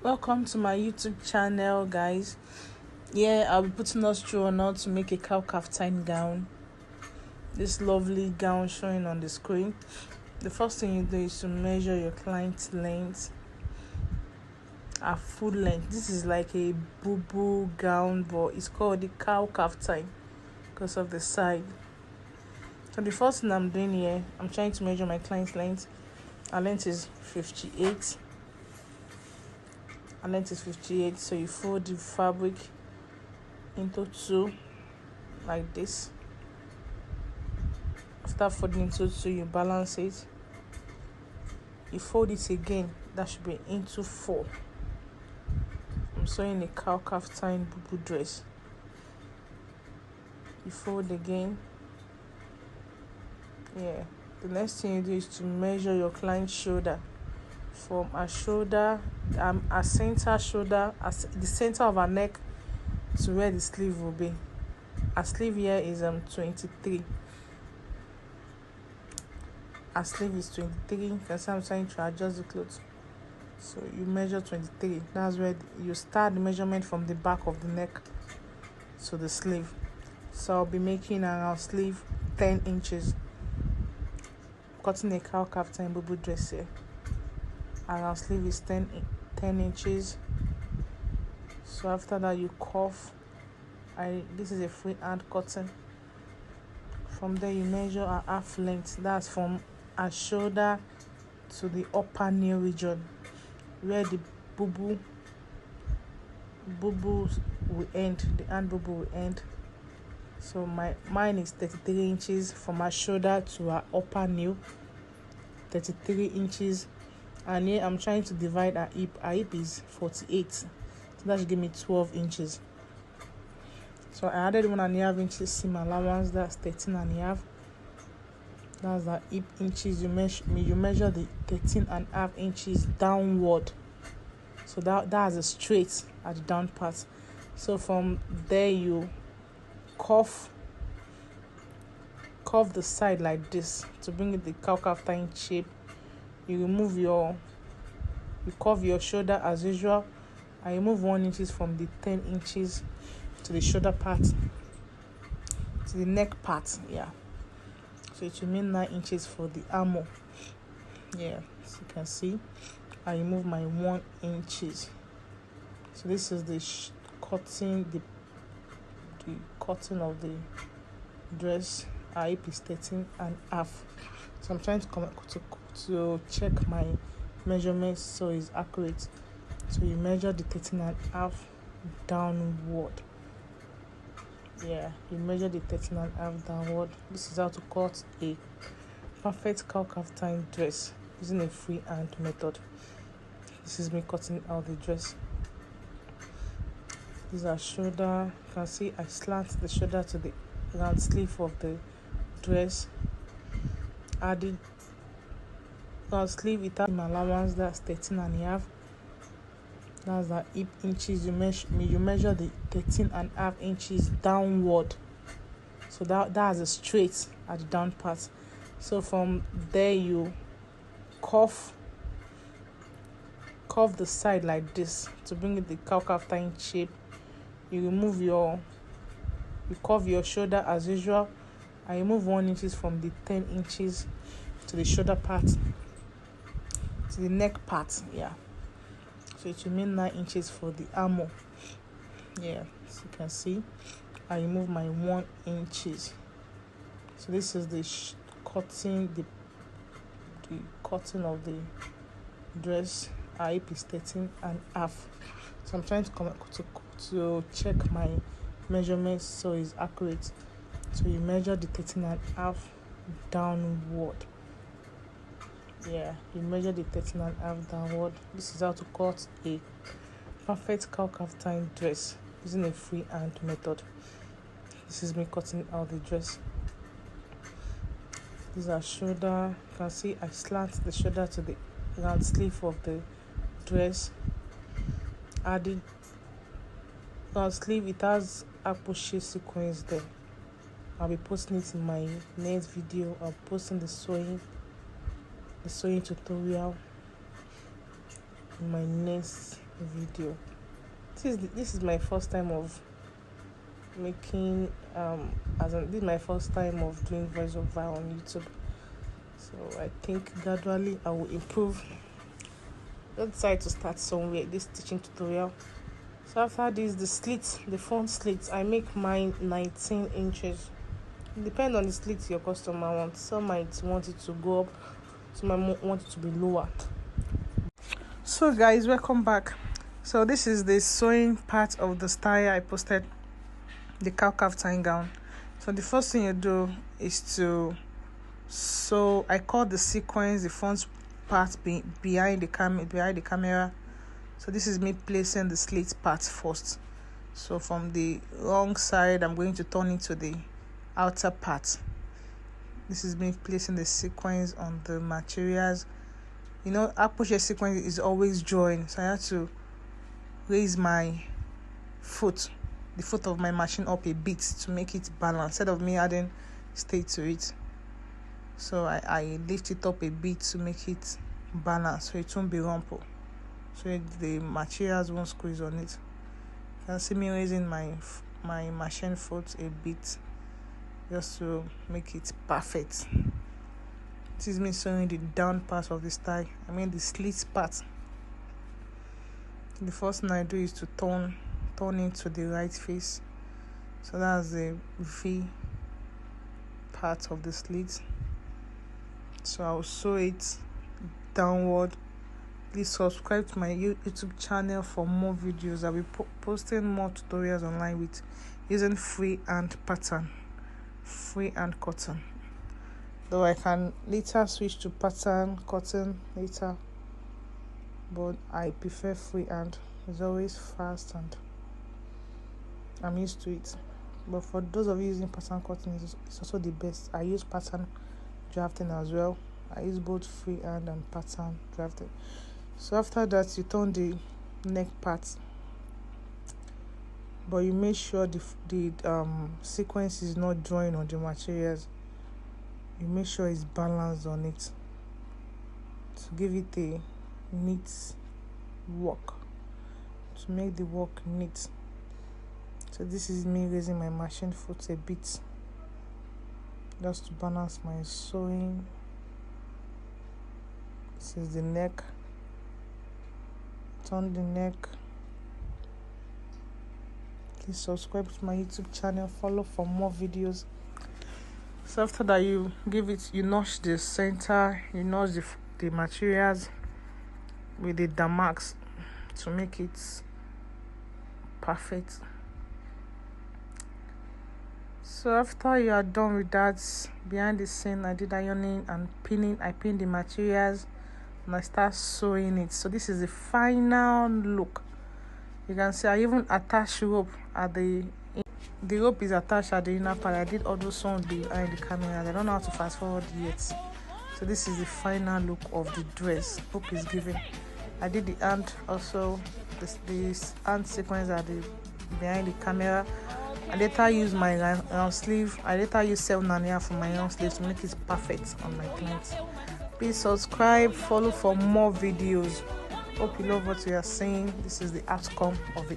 Welcome to my YouTube channel, guys. I'll be putting us through on how to make a cow kaftan gown. This lovely gown showing on the screen. The first thing you do is to measure your client's length, a full length. This is like a Bubu gown, but it's called the cow kaftan because of the side. So the first thing I'm doing here, I'm trying to measure my client's length. Our length is 58. Our length is 58. So you fold the fabric into two like this. After folding into two, you balance it. You fold it again. That should be into four. I'm sewing a cow kaftan Bubu dress. You fold again. The next thing you do is to measure your client's shoulder. From a shoulder, a center shoulder, the center of her neck to where the sleeve will be. Our sleeve here is 23. Our sleeve is 23. You can see I'm trying to adjust the clothes. So you measure 23. That's where you start the measurement from the back of the neck to the sleeve. So I'll be making our sleeve 10 inches. Cutting a cow kaftan Bubu dress here. And our sleeve is 10 inches. So after that you cuff. This is a freehand cutting. From there you measure a half length. That's from a shoulder to the upper knee region, where the bubu will end. The hand bubu will end. So mine is 33 inches from my shoulder to our upper knee. 33 inches. And here I'm trying to divide our hip. Our hip is 48. So that should give me 12 inches. So I added 1.5 inches seam allowance. That's 13.5. That's the hip inches. You measure the 13.5 inches downward. So that's a straight at the down part. So from there you cuff the side like this to bring it the cow kaftan shape. You curve your shoulder as usual. I remove 1 inch from the 10 inches to the shoulder part, to the neck part. So it will mean 9 inches for the armor. As you can see, I remove my 1 inches. So this is the cutting of the dress. Our hip is 13.5. So I'm trying to check my measurements so it's accurate. So you measure the 13.5 downward. You measure the 13.5 downward. This is how to cut a perfect cow kaftan dress using a freehand method. This is me cutting out the dress. This is our shoulder. You can see I slant the shoulder to the round sleeve of the dress. Added round sleeve without allowance. That's 13.5. That's the hip inches. You measure the 13.5 inches downward. So that's a straight at the down part. So from there you cuff the side like this to bring it the cow kaftan shape. You curve your shoulder as usual. I remove 1 inch from the 10 inches to the shoulder part, to the neck part. So it will mean 9 inches for the armor. As you can see, I remove my 1 inches. So this is the cutting of the dress. Our hip is 13.5. So I'm trying to check my measurements so it's accurate. So you measure the 13.5 downward. You measure the 13.5 downward. This is how to cut a perfect cow kaftan dress using a freehand method. This is me cutting out the dress. This is our shoulder. You can see I slant the shoulder to the round sleeve of the dress. Added round sleeve. It has apple shape sequence there. I'll be posting it in my next video. I'll be posting the sewing tutorial in my next video. This is my first time of making this is my first time of doing voiceover on YouTube, so I think gradually I will improve. I decided to start somewhere, this teaching tutorial. So after this, the front slit, I make mine 19 inches. Depend on the slit your customer wants. Some might want it to go up, some might want it to be lower. So guys, welcome back. So this is the sewing part of the style I posted, the cow tying gown. So the first thing you do is to sew. I call the sequence the front part behind the camera. So this is me placing the slit part first. So from the wrong side, I'm going to turn it to the outer part. This is me placing the sequence on the materials. You know, crochet sequence is always joined, so I have to raise my the foot of my machine up a bit to make it balance, instead of me adding stay to it. So I lift it up a bit to make it balance, so it won't be rumpled, so the materials won't squeeze on it. You can see me raising my machine foot a bit just to make it perfect. This is me sewing the down part of the style, the slit part. The first thing I do is to turn it to the right face, so that's the V part of the slit. So I'll sew it downward. Please subscribe to my YouTube channel for more videos. I'll be posting more tutorials online with using freehand cotton, though I can later switch to pattern cotton later, but I prefer freehand. It's always fast and I'm used to it. But for those of you using pattern cotton, it's also the best. I use pattern drafting as well. I use both freehand and pattern drafting. So after that, you turn the neck part, but you make sure the sequence is not drawing on the materials. You make sure it's balanced on it to give it a neat work, to make the work neat. So this is me raising my machine foot a bit just to balance my sewing. This is the neck. Turn the neck. Please subscribe to my YouTube channel, follow for more videos. So after that, you notch the center, you notch the materials with the damask to make it perfect. So after you are done with that, behind the scene, I did ironing and pinning. I pinned the materials and I start sewing it. So this is the final look. You can see I even attached rope at the rope is attached at the inner part. I did all those songs behind the camera. I don't know how to fast forward yet. So this is the final look of the dress. Hope is given. I did the hand also. This hand sequence at the behind the camera. I later use my round sleeve. I later use 7.5 for my round sleeve to make it perfect on my clients. Please subscribe, follow for more videos. Hope you love what we are seeing. This is the outcome of it.